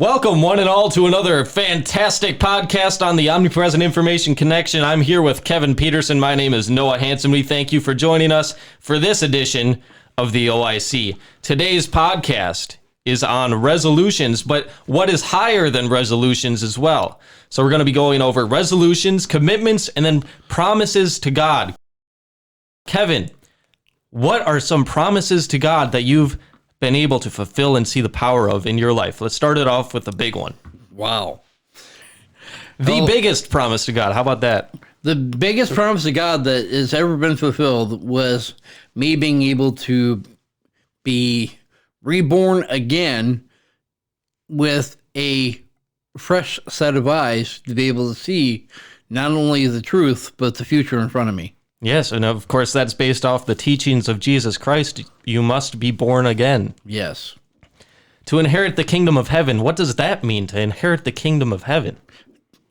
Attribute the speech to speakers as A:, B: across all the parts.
A: Welcome, one and all, to another fantastic podcast on the Omnipresent Information Connection. I'm here with Kevin Peterson. My name is Noah Hanson. We thank you for joining us for this edition of the OIC. Today's podcast is on resolutions, but what is higher than resolutions as well. So we're going to be going over resolutions, commitments, and then promises to God. Kevin, what are some promises to God that you've been able to fulfill and see the power of in your life? Let's start it off with the big one.
B: Wow.
A: The biggest promise to God. How about that?
B: The biggest promise to God that has ever been fulfilled was me being able to be reborn again with a fresh set of eyes to be able to see not only the truth, but the future in front of me.
A: Yes, and of course that's based off the teachings of Jesus Christ. You must be born again.
B: Yes.
A: To inherit the kingdom of heaven, what does that mean, to inherit the kingdom of heaven?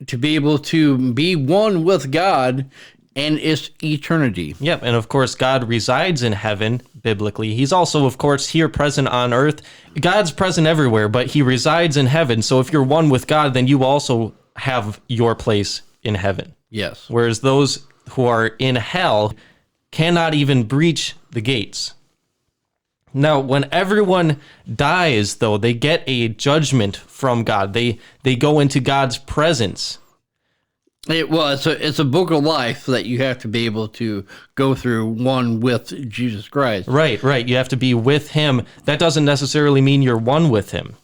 B: To be able to be one with God and its eternity.
A: Yep, and of course God resides in heaven, biblically. He's also, of course, here present on earth. God's present everywhere, but he resides in heaven. So if you're one with God, then you also have your place in heaven.
B: Yes.
A: Whereas those who are in hell cannot even breach the gates. Now, when everyone dies, though, they get a judgment from God. They go into God's presence.
B: It's a book of life that you have to be able to go through, one with Jesus Christ.
A: Right. You have to be with him. That doesn't necessarily mean you're one with him,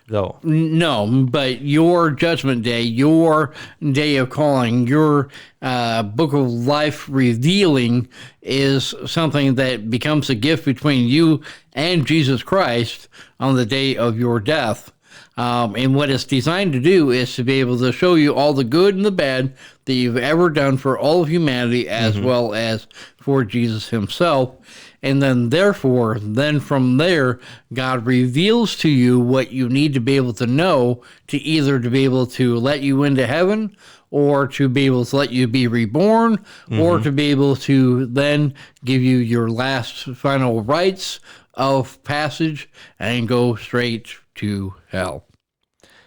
A: though.
B: No, but your judgment day, your day of calling, your book of life revealing is something that becomes a gift between you and Jesus Christ on the day of your death. And what it's designed to do is to be able to show you all the good and the bad that you've ever done for all of humanity, as well as for Jesus himself. And then therefore, from there, God reveals to you what you need to be able to know to either to be able to let you into heaven, or to be able to let you be reborn, or to be able to then give you your last final rites of passage and go straight to hell.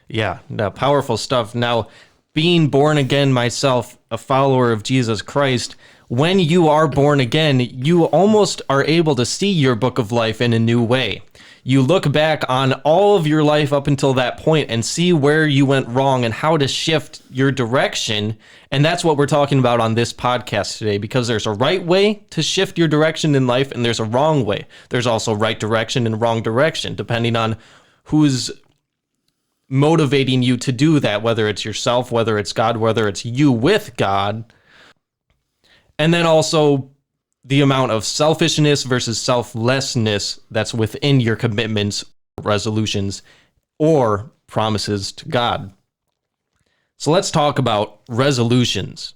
A: Yeah, no, powerful stuff. Now, being born again myself, a follower of Jesus Christ, when you are born again, you almost are able to see your book of life in a new way. You look back on all of your life up until that point and see where you went wrong and how to shift your direction. And that's what we're talking about on this podcast today, because there's a right way to shift your direction in life and there's a wrong way. There's also right direction and wrong direction, depending on who's motivating you to do that, whether it's yourself, whether it's God, whether it's you with God. And then also the amount of selfishness versus selflessness that's within your commitments, resolutions, or promises to God. So let's talk about resolutions.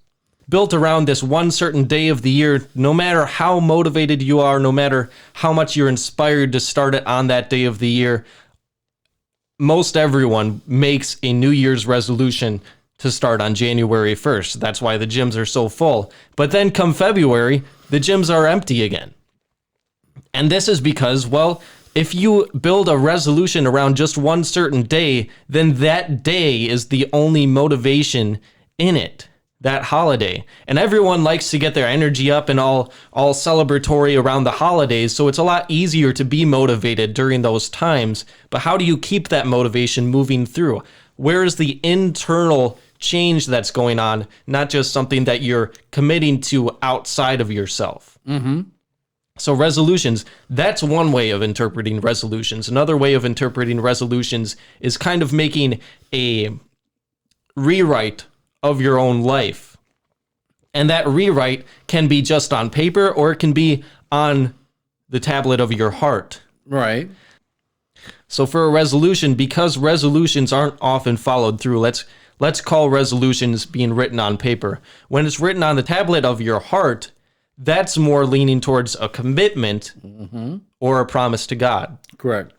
A: Built around this one certain day of the year, no matter how motivated you are, no matter how much you're inspired to start it on that day of the year, most everyone makes a New Year's resolution to start on January 1st. That's why the gyms are so full. But then come February, the gyms are empty again. And this is because, well, if you build a resolution around just one certain day, then that day is the only motivation in it, that holiday. And everyone likes to get their energy up and all celebratory around the holidays, so it's a lot easier to be motivated during those times. But how do you keep that motivation moving through? Where is the internal change that's going on, not just something that you're committing to outside of yourself? So resolutions, that's one way of interpreting resolutions. Another way of interpreting resolutions is kind of making a rewrite of your own life. And that rewrite can be just on paper, or it can be on the tablet of your heart.
B: Right.
A: So for a resolution, because resolutions aren't often followed through, let's call resolutions being written on paper. When it's written on the tablet of your heart, that's more leaning towards a commitment or a promise to God.
B: Correct.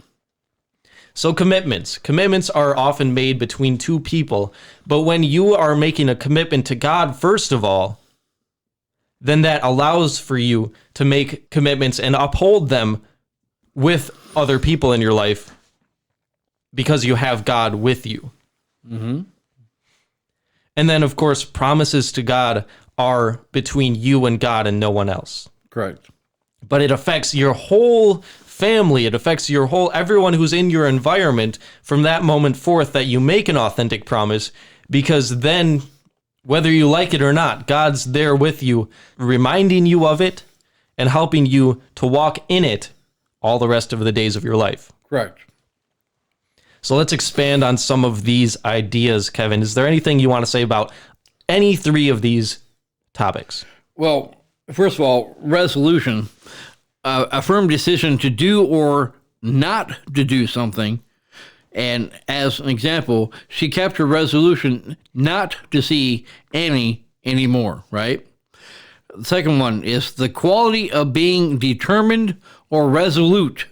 A: So commitments are often made between two people, but when you are making a commitment to God, first of all, then that allows for you to make commitments and uphold them with other people in your life because you have God with you. Mm-hmm. And then, of course, promises to God are between you and God and no one else.
B: Correct.
A: But it affects your whole family. It affects everyone who's in your environment from that moment forth that you make an authentic promise, because then, whether you like it or not, God's there with you, reminding you of it and helping you to walk in it all the rest of the days of your life.
B: Correct.
A: So let's expand on some of these ideas, Kevin. Is there anything you want to say about any three of these topics?
B: Well, first of all, resolution, a firm decision to do or not to do something. And as an example, she kept her resolution not to see Annie anymore, right? The second one is the quality of being determined or resolute.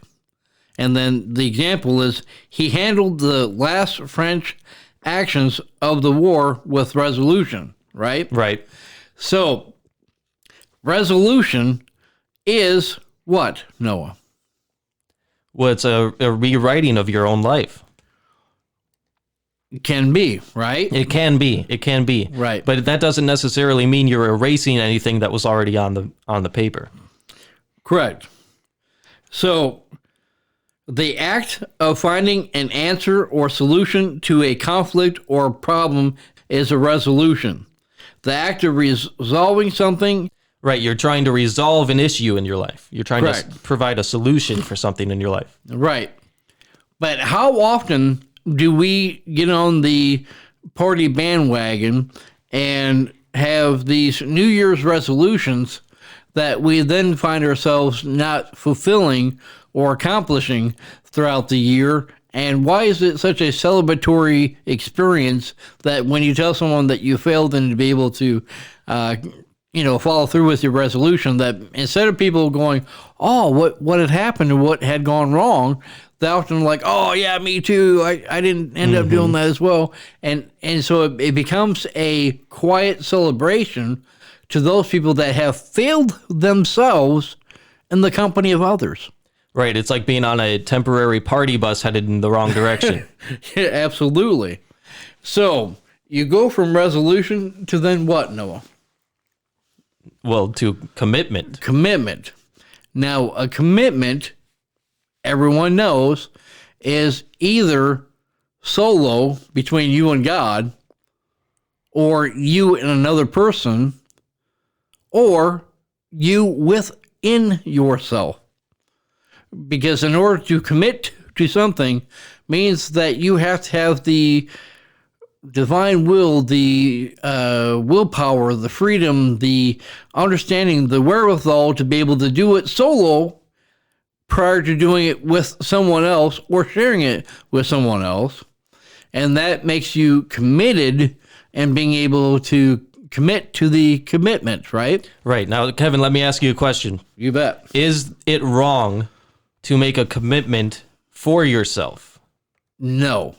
B: And then the example is he handled the last French actions of the war with resolution, right?
A: Right.
B: So resolution is what, Noah?
A: Well, it's a rewriting of your own life.
B: It can be, right?
A: It can be. It can be.
B: Right.
A: But that doesn't necessarily mean you're erasing anything that was already on the paper.
B: Correct. So the act of finding an answer or solution to a conflict or problem is a resolution. The act of resolving something.
A: Right, you're trying to resolve an issue in your life. You're trying to provide a solution for something in your life.
B: Right. But how often do we get on the party bandwagon and have these New Year's resolutions that we then find ourselves not fulfilling or accomplishing throughout the year? And why is it such a celebratory experience that when you tell someone that you failed and to be able to, follow through with your resolution, that instead of people going, oh, what had happened and what had gone wrong, they often like, oh yeah, me too. I didn't end up doing that as well. And so it becomes a quiet celebration to those people that have failed themselves in the company of others.
A: Right. It's like being on a temporary party bus headed in the wrong direction.
B: Yeah, absolutely. So you go from resolution to then what, Noah?
A: Well, to commitment.
B: Commitment. Now, a commitment, everyone knows, is either solo between you and God, or you and another person, or you within yourself. Because in order to commit to something means that you have to have the divine will, the willpower, the freedom, the understanding, the wherewithal to be able to do it solo prior to doing it with someone else or sharing it with someone else. And that makes you committed and being able to commit to the commitment, right?
A: Right. Now, Kevin, let me ask you a question.
B: You bet.
A: Is it wrong to make a commitment for yourself?
B: No,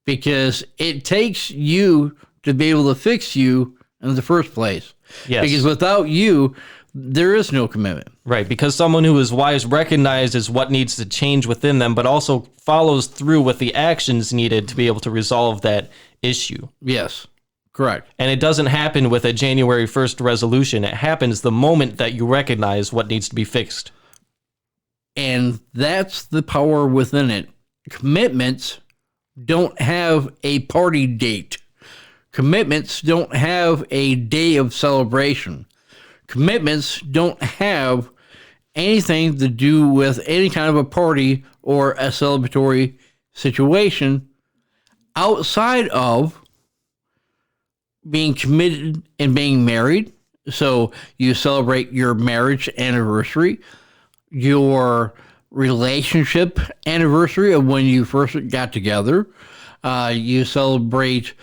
B: because it takes you to be able to fix you in the first place.
A: Yes.
B: Because without you, there is no commitment.
A: Right, because someone who is wise recognizes what needs to change within them, but also follows through with the actions needed to be able to resolve that issue.
B: Yes, correct.
A: And it doesn't happen with a January 1st resolution. It happens the moment that you recognize what needs to be fixed.
B: And that's the power within it. Commitments don't have a party date. Commitments don't have a day of celebration. Commitments don't have anything to do with any kind of a party or a celebratory situation outside of being committed and being married. So you celebrate your marriage anniversary, your relationship anniversary of when you first got together. You celebrate,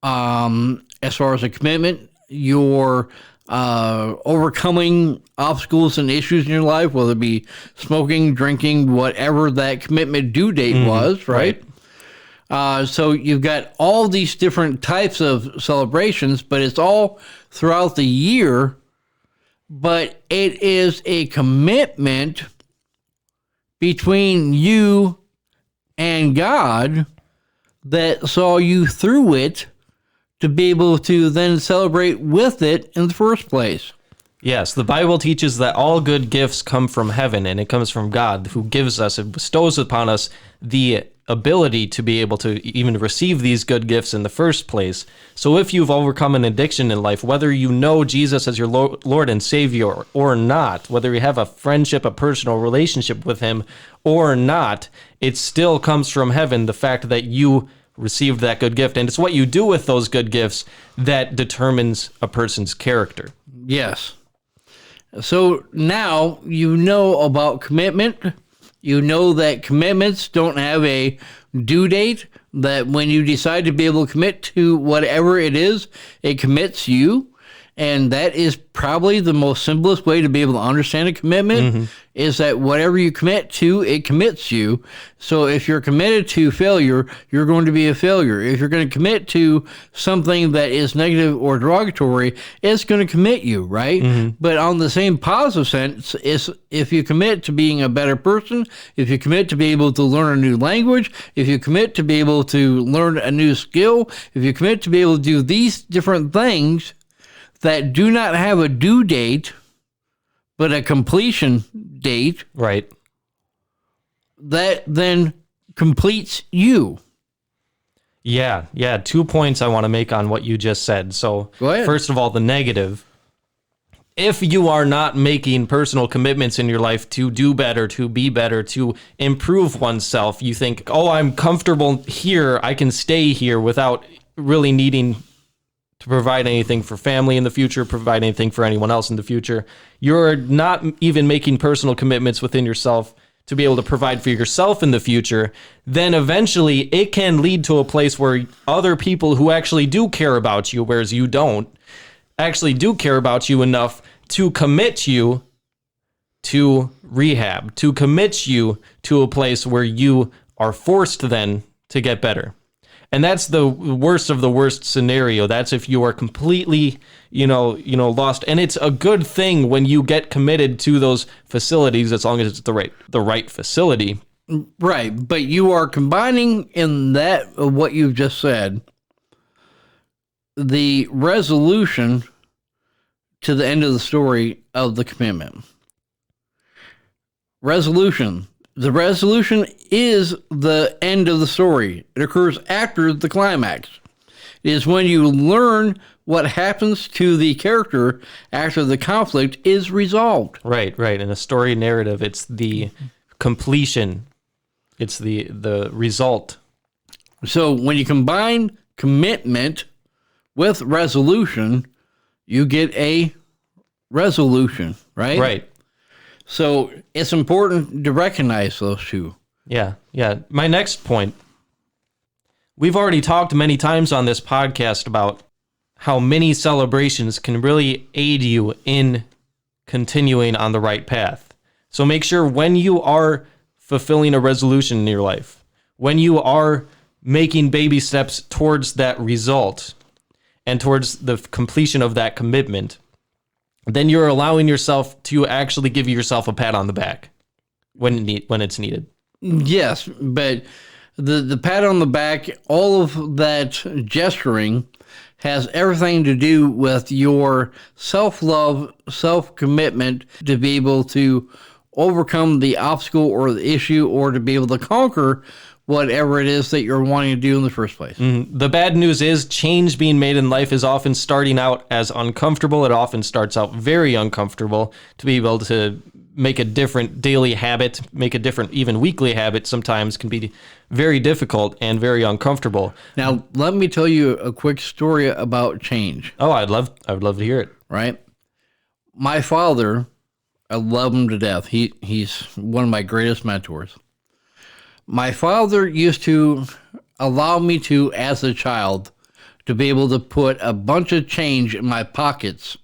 B: as far as a commitment, your overcoming obstacles and issues in your life, whether it be smoking, drinking, whatever that commitment due date was, right? So you've got all these different types of celebrations, but it's all throughout the year. But it is a commitment between you and God that saw you through it to be able to then celebrate with it in the first place.
A: Yes, the Bible teaches that all good gifts come from heaven, and it comes from God, who gives us and bestows upon us the ability to be able to even receive these good gifts in the first place. So if you've overcome an addiction in life, whether you know Jesus as your Lord and Savior or not, whether you have a friendship, a personal relationship with him or not, it still comes from heaven, the fact that you received that good gift. And it's what you do with those good gifts that determines a person's character.
B: Yes. So now you know about commitment. You know that commitments don't have a due date, that when you decide to be able to commit to whatever it is, it commits you. And that is probably the most simplest way to be able to understand a commitment, is that whatever you commit to, it commits you. So if you're committed to failure, you're going to be a failure. If you're going to commit to something that is negative or derogatory, it's going to commit you, right? But on the same positive sense, is if you commit to being a better person, if you commit to be able to learn a new language, if you commit to be able to learn a new skill, if you commit to be able to do these different things that do not have a due date, but a completion date,
A: Right.
B: that then completes you.
A: Yeah. 2 points I want to make on what you just said. So,
B: Go ahead.
A: First of all, the negative. If you are not making personal commitments in your life to do better, to be better, to improve oneself, you think, oh, I'm comfortable here, I can stay here without really needing to provide anything for family in the future, provide anything for anyone else in the future. You're not even making personal commitments within yourself to be able to provide for yourself in the future. Then eventually it can lead to a place where other people who actually do care about you, whereas you don't, actually do care about you enough to commit you to rehab, to commit you to a place where you are forced then to get better. And that's the worst of the worst scenario. That's if you are completely, lost. And it's a good thing when you get committed to those facilities, as long as it's the right facility.
B: Right. But you are combining in that what you've just said, the resolution to the end of the story of the commitment. Resolution. The resolution is the end of the story. It occurs after the climax. It is when you learn what happens to the character after the conflict is resolved.
A: Right. In a story narrative, it's the completion. It's the result.
B: So when you combine commitment with resolution, you get a resolution, right?
A: Right.
B: So it's important to recognize those two.
A: Yeah. My next point. We've already talked many times on this podcast about how mini celebrations can really aid you in continuing on the right path. So make sure when you are fulfilling a resolution in your life, when you are making baby steps towards that result and towards the completion of that commitment, then you're allowing yourself to actually give yourself a pat on the back when it's needed.
B: Yes, but the pat on the back, all of that gesturing has everything to do with your self-love, self-commitment to be able to overcome the obstacle or the issue, or to be able to conquer whatever it is that you're wanting to do in the first place.
A: The bad news is change being made in life is often starting out as uncomfortable. It often starts out very uncomfortable. To be able to make a different daily habit, make a different even weekly habit sometimes can be very difficult and very uncomfortable.
B: Now, let me tell you a quick story about change.
A: Oh, I would love to hear it.
B: Right? My father, I love him to death. He's one of my greatest mentors. My father used to allow me to, as a child, to be able to put a bunch of change in my pockets.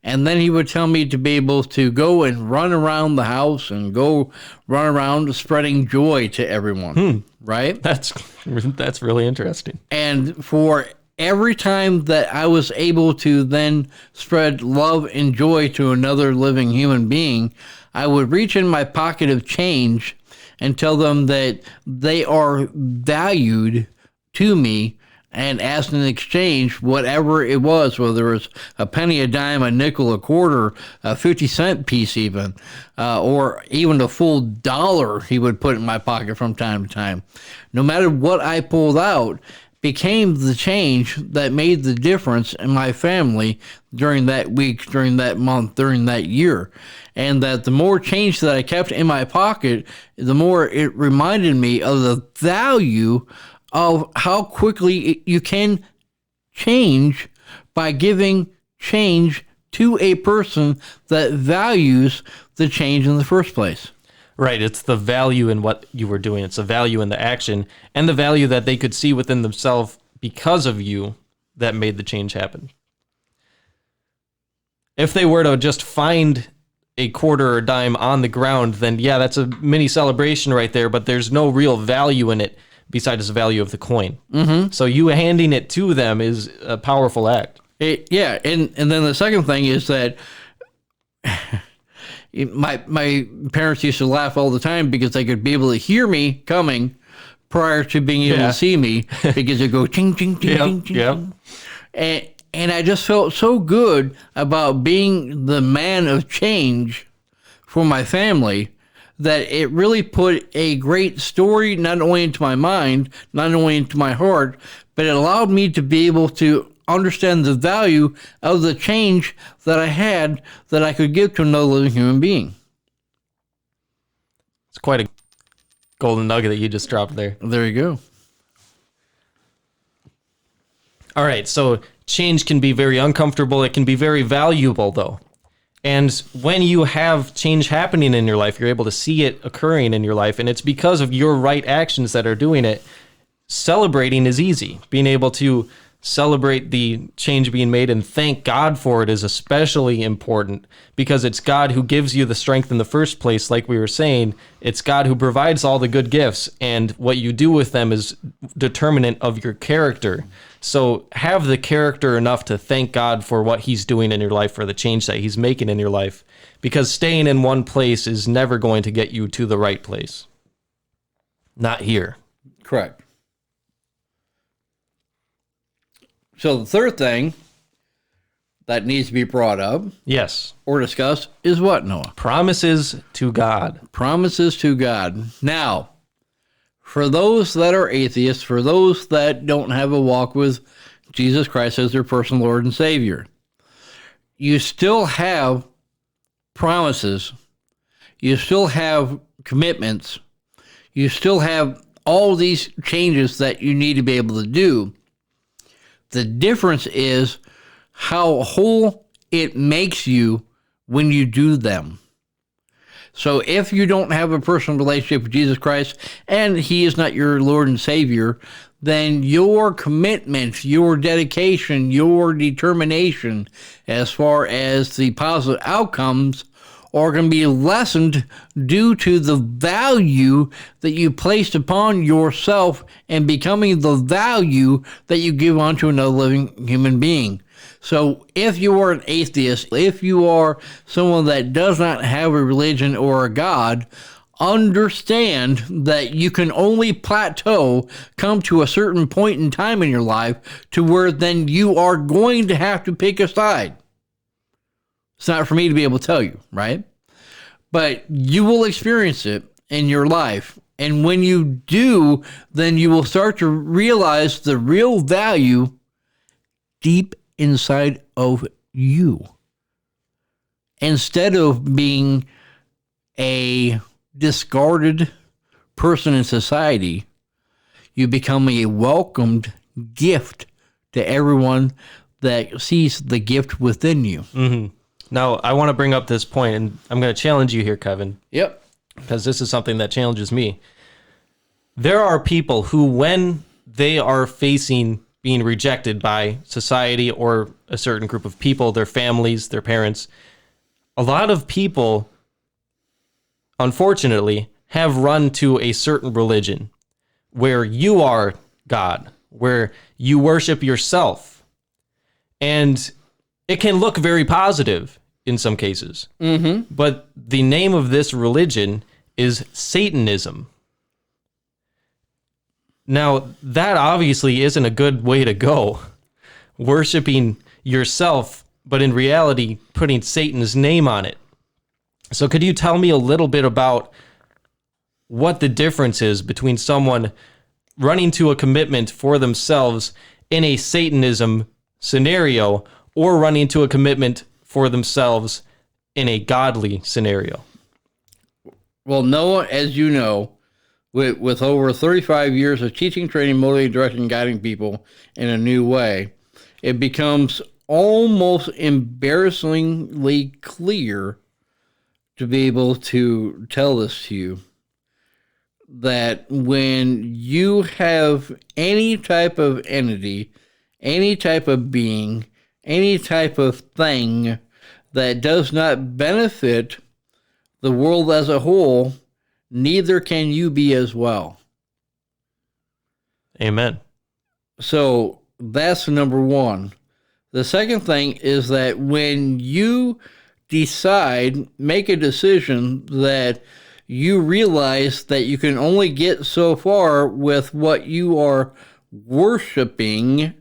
B: And then he would tell me to be able to go and run around the house and go run around spreading joy to everyone. Right?
A: That's really interesting.
B: And for every time that I was able to then spread love and joy to another living human being, I would reach in my pocket of change and tell them that they are valued to me, and ask in exchange whatever it was, whether it's a penny, a dime, a nickel, a quarter, a 50-cent piece even, or even a full dollar he would put in my pocket from time to time. No matter what I pulled out, became the change that made the difference in my family during that week, during that month, during that year. And that the more change that I kept in my pocket, the more it reminded me of the value of how quickly you can change by giving change to a person that values the change in the first place.
A: Right. It's the value in what you were doing. It's the value in the action and the value that they could see within themselves because of you that made the change happen. If they were to just find a quarter or dime on the ground, then yeah, that's a mini celebration right there, but there's no real value in it besides the value of the coin. Mm-hmm. So you handing it to them is a powerful act.
B: And then the second thing is that my parents used to laugh all the time because they could be able to hear me coming prior to being able to see me, because it go ching, ching, ching, ching, ching. And I just felt so good about being the man of change for my family, that it really put a great story not only into my mind, not only into my heart, but it allowed me to be able to understand the value of the change that I had that I could give to another living human being.
A: It's quite a golden nugget that you just dropped there.
B: There you go.
A: All right, so change can be very uncomfortable. It can be very valuable, though. And when you have change happening in your life, you're able to see it occurring in your life, and it's because of your right actions that are doing it. Celebrating is easy. Being able to celebrate the change being made and thank God for it is especially important, because it's God who gives you the strength in the first place. Like we were saying, it's God who provides all the good gifts, and what you do with them is determinant of your character. So have the character enough to thank God for what he's doing in your life, for the change that he's making in your life, because staying in one place is never going to get you to the right place. Not here.
B: Correct. So the third thing that needs to be brought up,
A: yes,
B: or discussed is what, Noah?
A: Promises to God.
B: Promises to God. Now, for those that are atheists, for those that don't have a walk with Jesus Christ as their personal Lord and Savior, you still have promises. You still have commitments. You still have all these changes that you need to be able to do. The difference is how whole it makes you when you do them. So if you don't have a personal relationship with Jesus Christ and he is not your Lord and Savior, then your commitment, your dedication, your determination as far as the positive outcomes are going to be lessened due to the value that you placed upon yourself and becoming the value that you give onto another living human being. So if you are an atheist, if you are someone that does not have a religion or a God, understand that you can only plateau, come to a certain point in time in your life to where then you are going to have to pick a side. It's not for me to be able to tell you, right? But you will experience it in your life. And when you do, then you will start to realize the real value deep inside of you. Instead of being a discarded person in society, you become a welcomed gift to everyone that sees the gift within you.
A: Mm-hmm. Now, I want to bring up this point, and I'm going to challenge you here, Kevin.
B: Yep.
A: Because this is something that challenges me. There are people who, when they are facing being rejected by society or a certain group of people, their families, their parents, a lot of people, unfortunately, have run to a certain religion where you are God, where you worship yourself. And it can look very positive in some cases. Mm-hmm. But the name of this religion is Satanism. Now, that obviously isn't a good way to go. Worshiping yourself, but in reality, putting Satan's name on it. So could you tell me a little bit about what the difference is between someone running to a commitment for themselves in a Satanism scenario or running to a commitment for themselves in a godly scenario?
B: Well, Noah, as you know, with over 35 years of teaching, training, motivating, directing, guiding people in a new way, it becomes almost embarrassingly clear to be able to tell this to you, that when you have any type of entity, any type of being, any type of thing that does not benefit the world as a whole, neither can you be as well.
A: Amen.
B: So that's number one. The second thing is that when you make a decision that you realize that you can only get so far with what you are worshiping,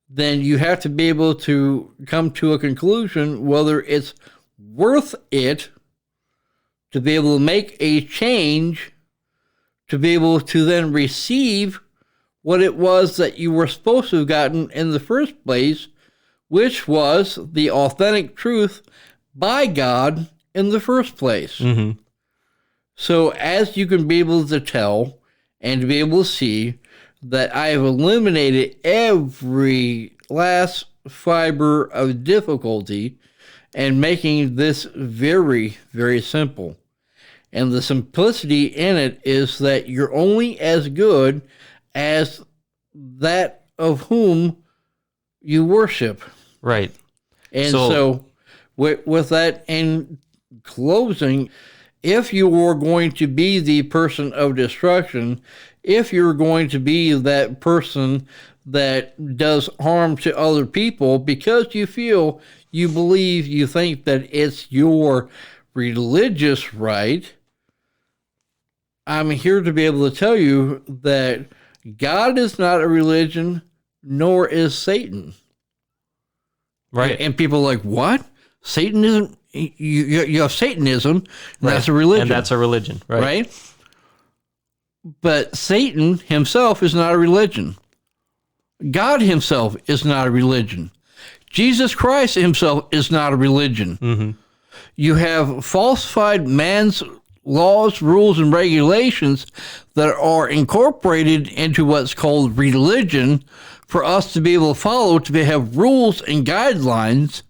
B: then you have to be able to come to a conclusion whether it's worth it to be able to make a change, to be able to then receive what it was that you were supposed to have gotten in the first place, which was the authentic truth by God in the first place.
A: Mm-hmm.
B: So as you can be able to tell and to be able to see that I have eliminated every last fiber of difficulty and making this very, very simple. And the simplicity in it is that you're only as good as that of whom you worship.
A: Right.
B: And so with that in closing, if you are going to be the person of destruction, if you're going to be that person that does harm to other people because you feel, you believe, you think that it's your religious right, I'm here to be able to tell you that God is not a religion, nor is Satan.
A: Right.
B: And people are like, what? Satanism? You have Satanism, and right. That's a religion.
A: And that's a religion, right?
B: Right? But Satan himself is not a religion. God himself is not a religion. Jesus Christ himself is not a religion.
A: Mm-hmm.
B: You have falsified man's laws, rules, and regulations that are incorporated into what's called religion for us to be able to follow, to have rules and guidelines.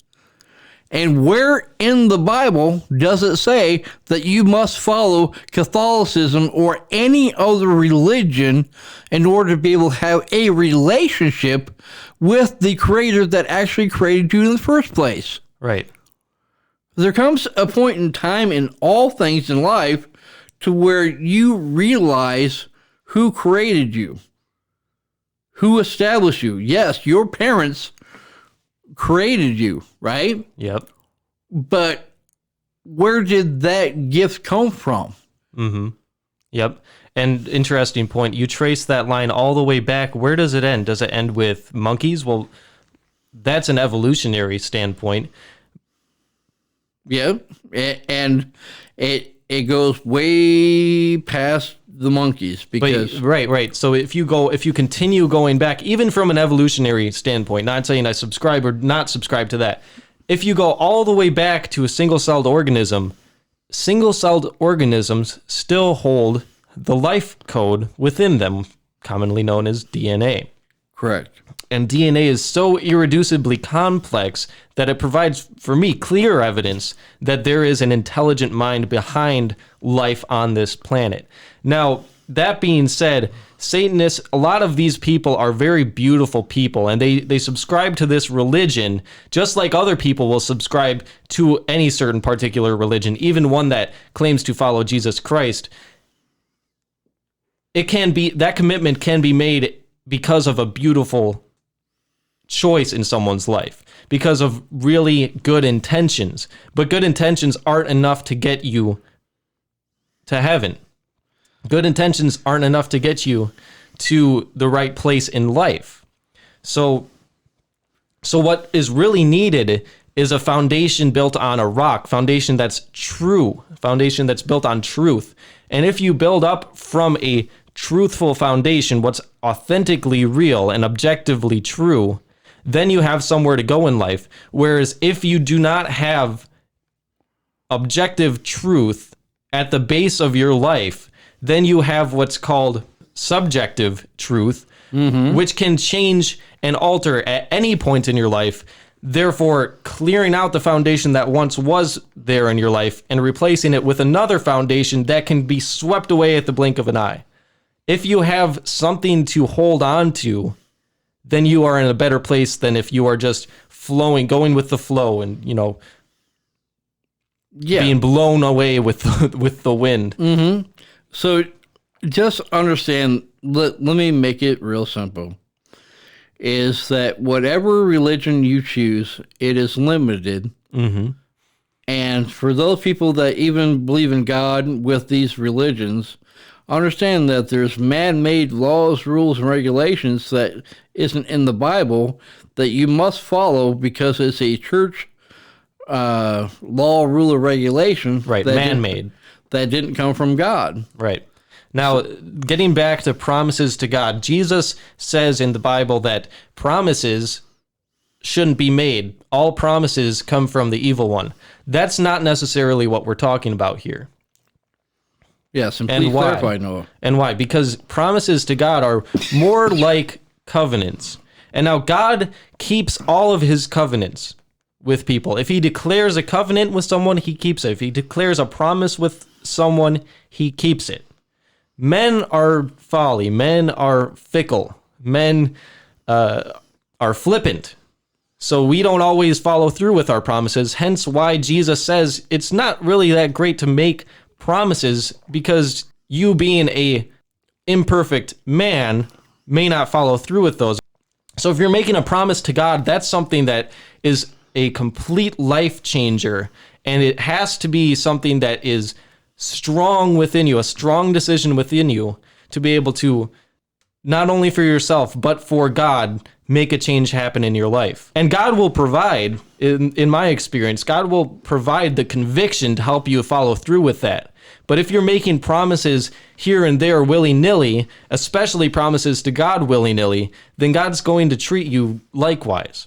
B: And where in the Bible does it say that you must follow Catholicism or any other religion in order to be able to have a relationship with the Creator that actually created you in the first place?
A: Right.
B: There comes a point in time in all things in life to where you realize who created you, who established you. Yes, your parents created you, right?
A: Yep.
B: But where did that gift come from?
A: Mm-hmm. Yep. And interesting point. You trace that line all the way back. Where does it end? Does it end with monkeys? Well, that's an evolutionary standpoint.
B: Yeah, and it goes way past the monkeys because
A: right. So if you continue going back, even from an evolutionary standpoint, not saying I subscribe or not subscribe to that, if you go all the way back to a single-celled organism, single-celled organisms still hold the life code within them, commonly known as DNA.
B: Correct.
A: And DNA is so irreducibly complex that it provides, for me, clear evidence that there is an intelligent mind behind life on this planet. Now, that being said, Satanists, a lot of these people are very beautiful people, and they subscribe to this religion just like other people will subscribe to any certain particular religion, even one that claims to follow Jesus Christ. That commitment can be made because of a beautiful choice in someone's life, because of really good intentions. But good intentions aren't enough to get you to heaven. Good intentions aren't enough to get you to the right place in life. So what is really needed is a foundation built on a rock, foundation that's true, foundation that's built on truth. And if you build up from a truthful foundation, what's authentically real and objectively true, then you have somewhere to go in life. Whereas if you do not have objective truth at the base of your life, then you have what's called subjective truth, which can change and alter at any point in your life. Therefore, clearing out the foundation that once was there in your life and replacing it with another foundation that can be swept away at the blink of an eye. If you have something to hold on to, then you are in a better place than if you are just flowing, going with the flow and, being blown away with the wind.
B: So just understand, let me make it real simple, is that whatever religion you choose, it is limited. And for those people that even believe in God with these religions, understand that there's man-made laws, rules, and regulations that isn't in the Bible that you must follow because it's a church law, rule, or regulation.
A: Right, man-made.
B: That didn't come from God.
A: Right. Now, getting back to promises to God, Jesus says in the Bible that promises shouldn't be made. All promises come from the evil one. That's not necessarily what we're talking about here.
B: Yes, and please clarify, Noah.
A: And why? Because promises to God are more like covenants. And now God keeps all of his covenants with people. If he declares a covenant with someone, he keeps it. If he declares a promise with someone, he keeps it. Men are folly. Men are fickle. Men are flippant. So we don't always follow through with our promises. Hence why Jesus says it's not really that great to make promises, because you being a imperfect man may not follow through with those. So if you're making a promise to God, that's something that is a complete life changer, and it has to be something that is strong within you, a strong decision within you to be able to, not only for yourself, but for God, make a change happen in your life. And God will provide, in my experience, God will provide the conviction to help you follow through with that. But if you're making promises here and there willy-nilly, especially promises to God willy-nilly, then God's going to treat you likewise.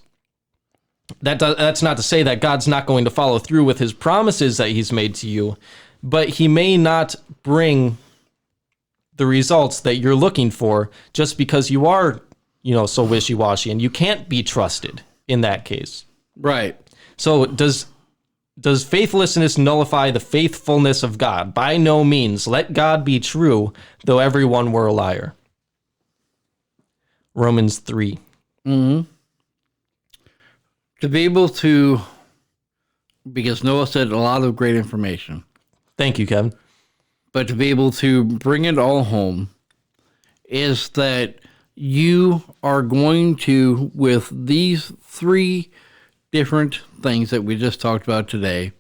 A: That's not to say that God's not going to follow through with his promises that he's made to you, but he may not bring the results that you're looking for just because you are, so wishy-washy, and you can't be trusted in that case.
B: Right.
A: So does faithlessness nullify the faithfulness of God? By no means. Let God be true, though everyone were a liar. Romans 3.
B: To be able to, because Noah said a lot of great information.
A: Thank you, Kevin.
B: But to be able to bring it all home is that you are going to, with these three different things that we just talked about today,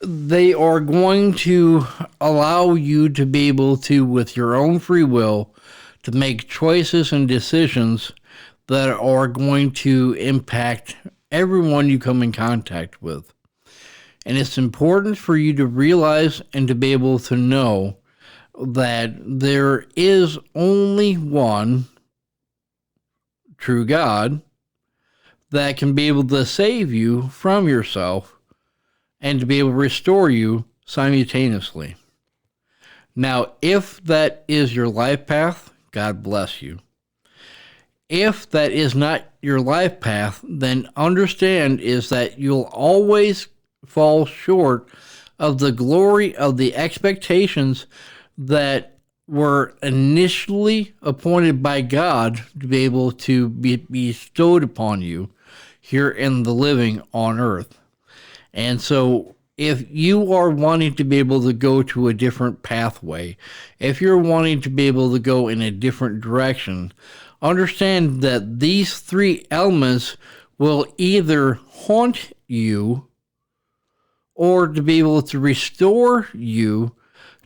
B: they are going to allow you to be able to, with your own free will, to make choices and decisions that are going to impact everyone you come in contact with. And it's important for you to realize and to be able to know that there is only one true God that can be able to save you from yourself and to be able to restore you simultaneously. Now, if that is your life path, God bless you. If that is not your life path, then understand is that you'll always fall short of the glory of the expectations that were initially appointed by God to be able to be bestowed upon you here in the living on earth. And so if you are wanting to be able to go to a different pathway, if you're wanting to be able to go in a different direction, understand that these three elements will either haunt you or to be able to restore you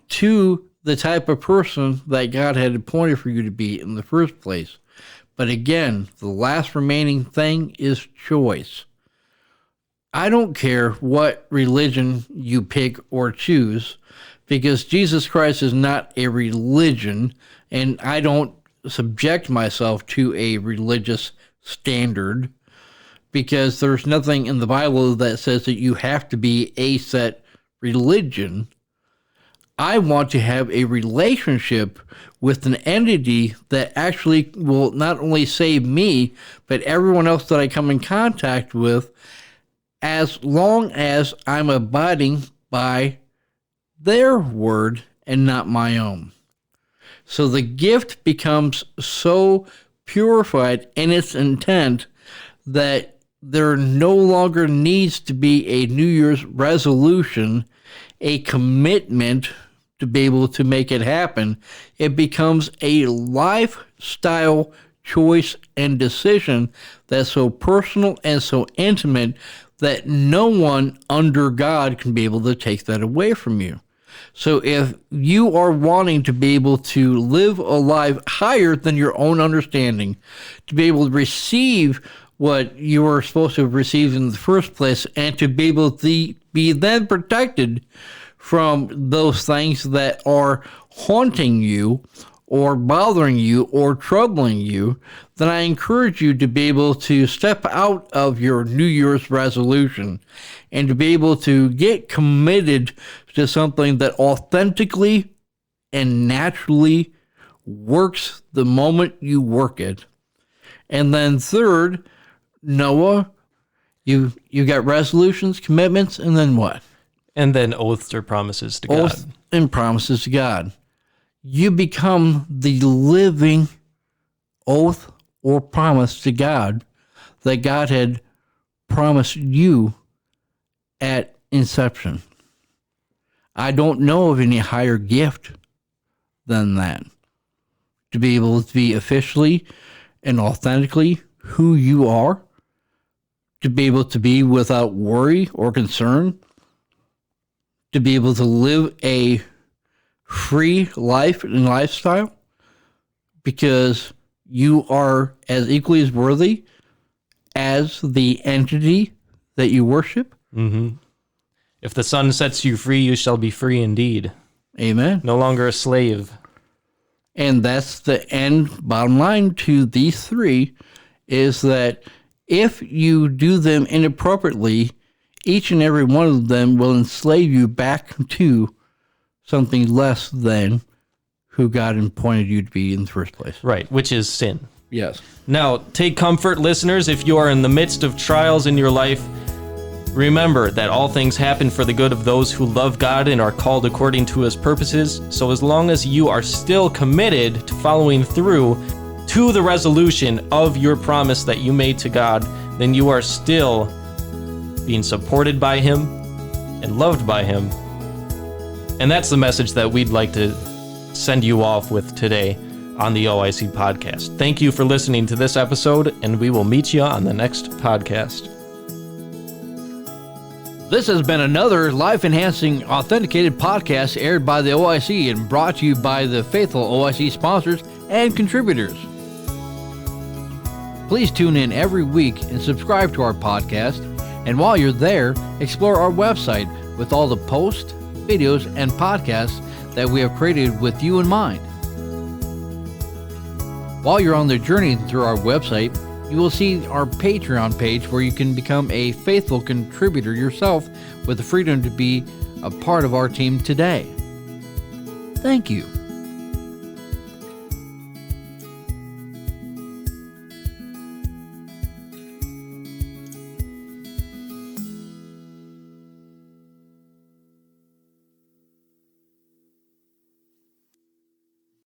B: to the type of person that God had appointed for you to be in the first place. But again, the last remaining thing is choice. I don't care what religion you pick or choose, because Jesus Christ is not a religion, and I don't subject myself to a religious standard, because there's nothing in the Bible that says that you have to be a set religion. I want to have a relationship with an entity that actually will not only save me, but everyone else that I come in contact with, as long as I'm abiding by their word and not my own. So the gift becomes so purified in its intent that there no longer needs to be a New Year's resolution, a commitment to be able to make it happen. It becomes a lifestyle choice and decision that's so personal and so intimate that no one under God can be able to take that away from you. So if you are wanting to be able to live a life higher than your own understanding, to be able to receive what you are supposed to have received in the first place, and to be able to be then protected from those things that are haunting you or bothering you or troubling you, then I encourage you to be able to step out of your New Year's resolution and to be able to get committed to something that authentically and naturally works the moment you work it. And then third, Noah, you got resolutions, commitments, and then what?
A: And then oaths or promises to God.
B: Oaths and promises to God. You become the living oath or promise to God that God had promised you at inception. I don't know of any higher gift than that. To be able to be officially and authentically who you are, to be able to be without worry or concern, to be able to live a free life and lifestyle, because you are as equally as worthy as the entity that you worship.
A: Mm-hmm. If the Son sets you free, you shall be free indeed.
B: Amen.
A: No longer a slave.
B: And that's the end bottom line to these three, is that if you do them inappropriately, each and every one of them will enslave you back to something less than who God appointed you to be in the first place.
A: Right, which is sin.
B: Yes.
A: Now, take comfort, listeners, if you are in the midst of trials in your life. Remember that all things happen for the good of those who love God and are called according to his purposes. So as long as you are still committed to following through to the resolution of your promise that you made to God, then you are still being supported by him and loved by him. And that's the message that we'd like to send you off with today on the OIC podcast. Thank you for listening to this episode, and we will meet you on the next podcast.
B: This has been another life-enhancing, authenticated podcast aired by the OIC and brought to you by the faithful OIC sponsors and contributors. Please tune in every week and subscribe to our podcast. And while you're there, explore our website with all the posts, videos, and podcasts that we have created with you in mind. While you're on the journey through our website, you will see our Patreon page where you can become a faithful contributor yourself with the freedom to be a part of our team today. Thank you.